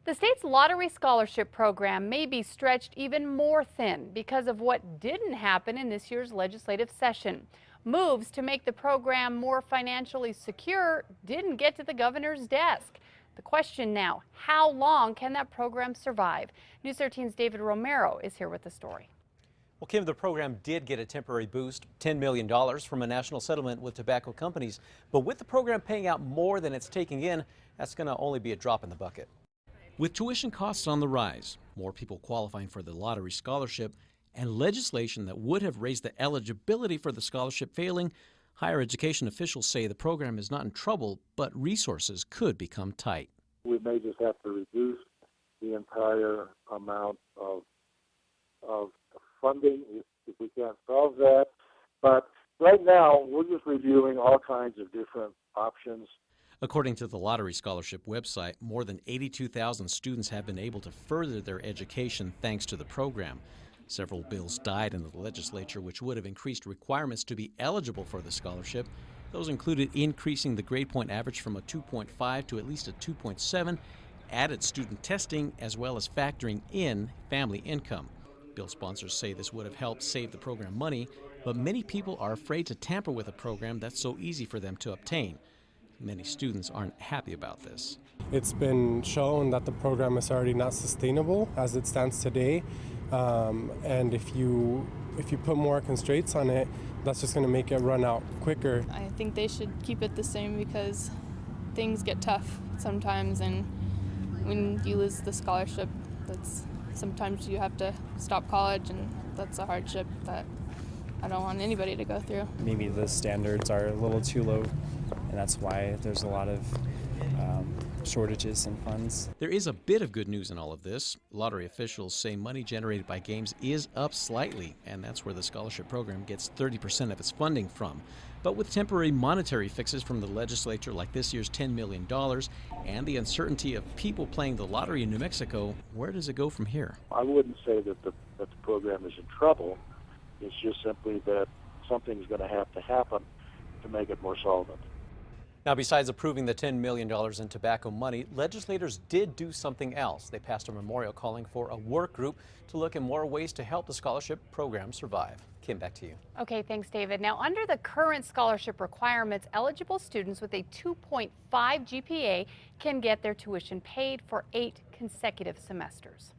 The state's lottery scholarship program may be stretched even more thin because of what didn't happen in this year's legislative session. Moves to make the program more financially secure didn't get to the governor's desk. The question now, how long can that program survive? News 13's David Romero is here with the story. Well, Kim, the program did get a temporary boost, $10 million from a national settlement with tobacco companies. But with the program paying out more than it's taking in, that's going to only be a drop in the bucket. With tuition costs on the rise, more people qualifying for the lottery scholarship, and legislation that would have raised the eligibility for the scholarship failing, higher education officials say the program is not in trouble, but resources could become tight. We may just have to reduce the entire amount of funding if we can't solve that. But right now, we're just reviewing all kinds of different options. According to the Lottery Scholarship website, more than 82,000 students have been able to further their education thanks to the program. Several bills died in the legislature which would have increased requirements to be eligible for the scholarship. Those included increasing the grade point average from a 2.5 to at least a 2.7, added student testing, as well as factoring in family income. Bill sponsors say this would have helped save the program money, but many people are afraid to tamper with a program that's so easy for them to obtain. Many students aren't happy about this. It's been shown that the program is already not sustainable as it stands today, and if you put more constraints on it, that's just going to make it run out quicker. I think they should keep it the same because things get tough sometimes, and when you lose the scholarship, sometimes you have to stop college, and that's a hardship that I don't want anybody to go through. Maybe the standards are a little too low, and that's why there's a lot of shortages in funds. There is a bit of good news in all of this. Lottery officials say money generated by games is up slightly, and that's where the scholarship program gets 30% of its funding from. But with temporary monetary fixes from the legislature like this year's $10 million and the uncertainty of people playing the lottery in New Mexico, where does it go from here? I wouldn't say that the program is in trouble. It's just simply that something's going to have to happen to make it more solvent. Now, besides approving the $10 million in tobacco money, legislators did do something else. They passed a memorial calling for a work group to look at more ways to help the scholarship program survive. Kim, back to you. Okay, thanks, David. Now, under the current scholarship requirements, eligible students with a 2.5 GPA can get their tuition paid for 8 consecutive semesters.